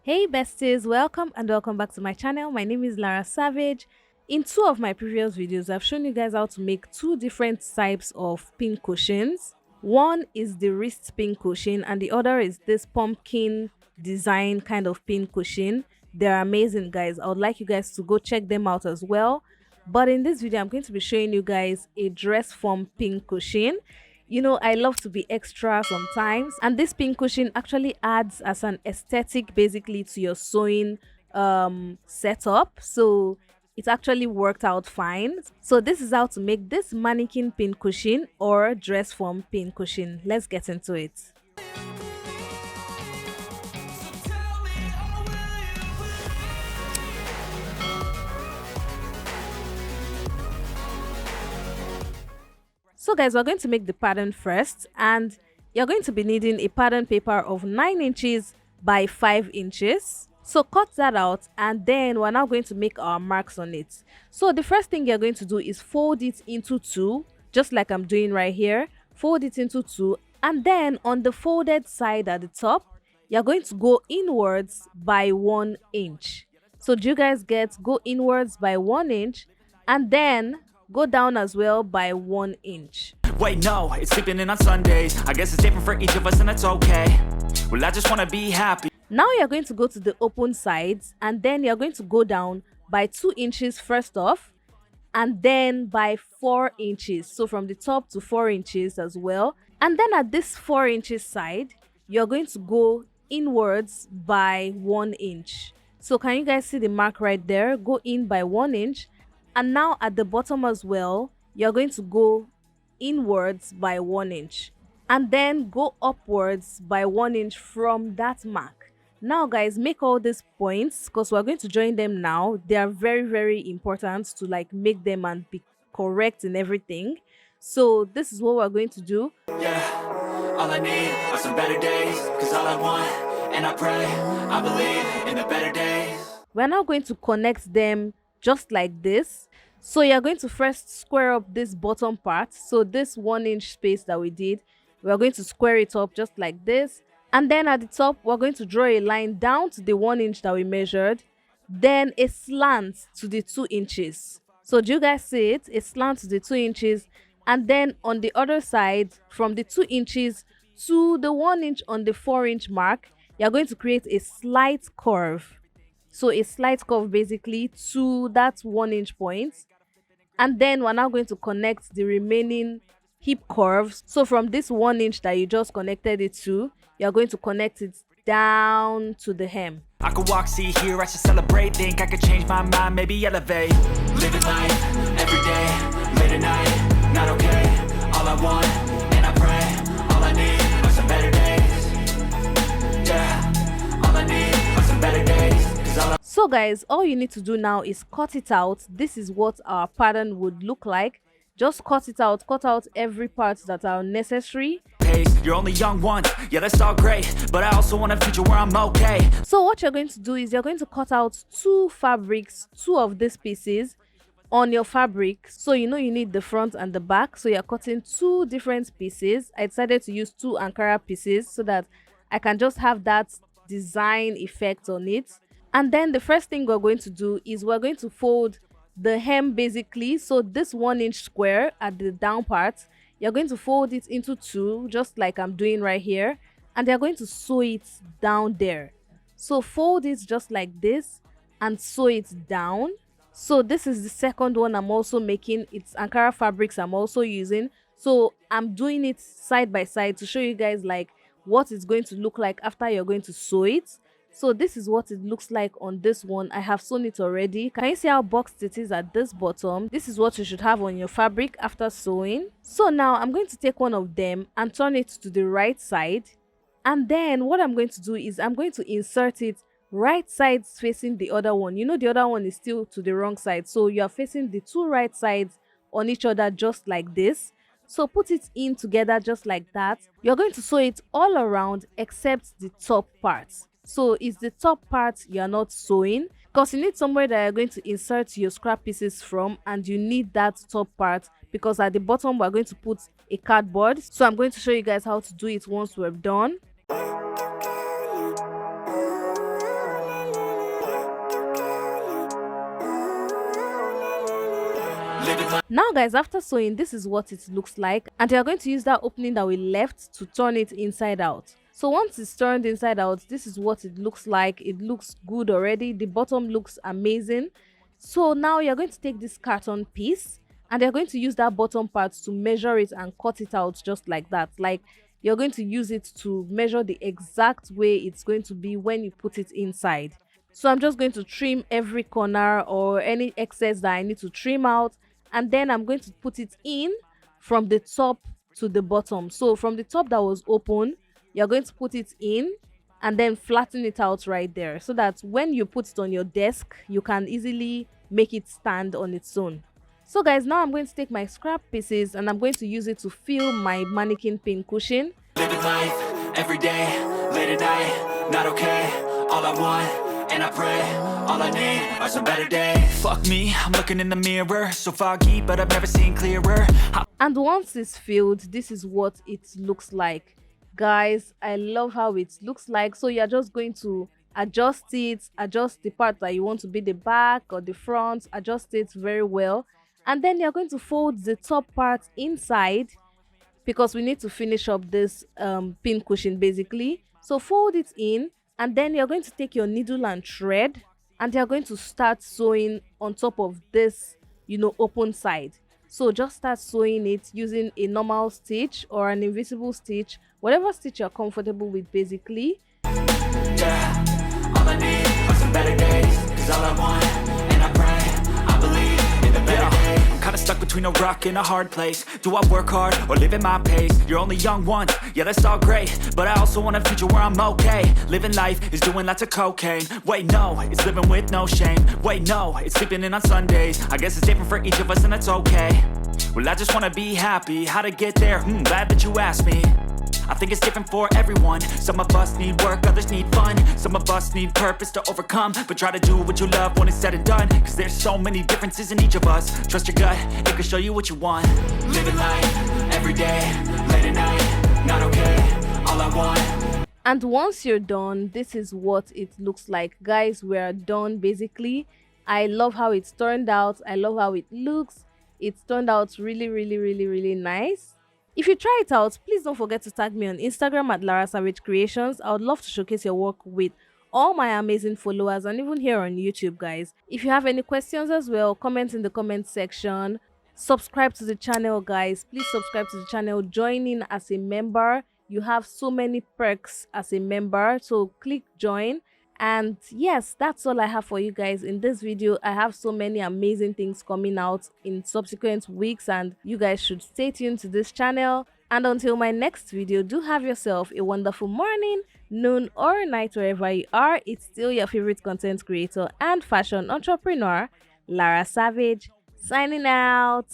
Hey besties, welcome back to my channel. My name is Lara Savage. In two of my previous videos, I've shown you guys how to make two different types of pin cushions. One is the wrist pin cushion and the other is this pumpkin design kind of pin cushion. They're amazing, guys. I would like you guys to go check them out as well. But in this video, I'm going to be showing you guys a dress form pin cushion. I love to be extra sometimes, and this pin cushion actually adds as an aesthetic basically to your sewing setup, so it actually worked out fine. So this is how to make this mannequin pin cushion or dress form pin cushion. Let's get into it. So guys, we're going to make the pattern first, and you're going to be needing a pattern paper of 9 inches by 5 inches. So cut that out, and then we're now going to make our marks on it. So the first thing you're going to do is fold it into two, just like I'm doing right here. Fold it into two, and then on the folded side at the top, you're going to go inwards by 1 inch. So do you guys get? Go inwards by 1 inch, and then go down as well by 1 inch. Wait, no, it's sleeping in on Sundays. I guess it's different for each of us and that's okay. Well, I just want to be happy. Now you're going to go to the open sides, and then you're going to go down by 2 inches first off, and then by 4 inches. So from the top to 4 inches as well. And then at this 4 inches side, you're going to go inwards by 1 inch. So can you guys see the mark right there? Go in by 1 inch. And now at the bottom as well, you're going to go inwards by 1 inch, and then go upwards by 1 inch from that mark. Now guys, make all these points because we're going to join them now. They are very important to make them and be correct in everything. So this is what we're going to do. Yeah, all I need are some better days, cause all I want, and I pray, I believe in the better days. We're now going to connect them just like this. So you're going to first square up this bottom part. So this 1 inch space that we did, we're going to square it up just like this. And then at the top, we're going to draw a line down to the 1 inch that we measured, then a slant to the 2 inches. So do you guys see it? A slant to the 2 inches. And then on the other side, from the 2 inches to the 1 inch on the 4 inch mark, you're going to create a slight curve. So a slight curve basically to that 1 inch point. And then we're now going to connect the remaining hip curves. So from this 1 inch that you just connected it to, you're going to connect it down to the hem. I could walk, see, here, I should celebrate. Think I could change my mind, maybe elevate. Living life, every day, late at night, not okay. All I want, and I pray, all I need are some better days. Yeah, all I need are some better days. So guys, all you need to do now is cut it out. This is what our pattern would look like. Just cut it out, cut out every part that are necessary. You're only young one, yeah, that's all great, but I also want a future where I'm okay. So what you're going to do is you're going to cut out two fabrics, two of these pieces on your fabric. So you need the front and the back. So you're cutting two different pieces. I decided to use two Ankara pieces so that I can just have that design effect on it. And then the first thing we're going to do is we're going to fold the hem basically. So this 1 inch square at the down part, you're going to fold it into two, just like I'm doing right here. And they're going to sew it down there. So fold it just like this and sew it down. So this is the second one I'm also making. It's Ankara fabrics I'm also using. So I'm doing it side by side to show you guys what it's going to look like after you're going to sew it. So this is what it looks like on this one. I have sewn it already. Can you see how boxed it is at this bottom? This is what you should have on your fabric after sewing. So now I'm going to take one of them and turn it to the right side. And then what I'm going to do is I'm going to insert it right sides facing the other one. The other one is still to the wrong side. So you are facing the two right sides on each other just like this. So put it in together just like that. You're going to sew it all around except the top part. So it's the top part you're not sewing because you need somewhere that you're going to insert your scrap pieces from, and you need that top part because at the bottom we're going to put a cardboard. So I'm going to show you guys how to do it once we're done. Now guys, after sewing, this is what it looks like, and you're going to use that opening that we left to turn it inside out. So once it's turned inside out, this is what it looks like. It looks good already. The bottom looks amazing. So now you're going to take this carton piece and you're going to use that bottom part to measure it and cut it out just like that. Like you're going to use it to measure the exact way it's going to be when you put it inside. So I'm just going to trim every corner or any excess that I need to trim out, and then I'm going to put it in from the top to the bottom. So from the top that was open, you're going to put it in and then flatten it out right there, so that when you put it on your desk, you can easily make it stand on its own. So guys, now I'm going to take my scrap pieces and I'm going to use it to fill my mannequin pin cushion. Living life every day, late at night, not okay. All I want, and I pray, all I need are some better days. Fuck me, I'm looking in the mirror, so foggy, but I've never seen clearer. And once it's filled, this is what it looks like. Guys, I love how it looks like. So you're just going to adjust it, adjust the part that you want to be the back or the front, adjust it very well. And then you're going to fold the top part inside, because we need to finish up this pin cushion basically. So fold it in, and then you're going to take your needle and thread, and you're going to start sewing on top of this, open side. So just start sewing it using a normal stitch or an invisible stitch, whatever stitch you're comfortable with basically. Yeah, all I need are some better days, 'cause all I want, and I pray, I believe in the better days. I'm kinda stuck between a rock and a hard place. Do I work hard or live at my pace? You're only young once, yeah that's all great, but I also want a future where I'm okay. Living life is doing lots of cocaine. Wait no, it's living with no shame. Wait no, it's sleeping in on Sundays. I guess it's different for each of us and that's okay. Well I just wanna be happy, how to get there? Glad that you asked me. I think it's different for everyone. Some of us need work, others need fun. Some of us need purpose to overcome. But try to do what you love when it's said and done, 'cause there's so many differences in each of us. Trust your gut, it can show you what you want. Living life, every day, late at night, not okay, all I want. And once you're done, this is what it looks like. Guys, we're done basically. I love how it's turned out. I love how it looks. It's turned out really, really, really, really nice. If you try it out, please don't forget to tag me on Instagram at Lara Savage Creations. I would love to showcase your work with all my amazing followers, and even here on YouTube, guys. If you have any questions as well, comment in the comment section. Subscribe to the channel, guys. Please subscribe to the channel. Join in as a member. You have so many perks as a member, so click join. And yes, that's all I have for you guys in this video. I have so many amazing things coming out in subsequent weeks, and you guys should stay tuned to this channel. And until my next video, do have yourself a wonderful morning, noon or night wherever you are. It's still your favorite content creator and fashion entrepreneur, Lara Savage, signing out.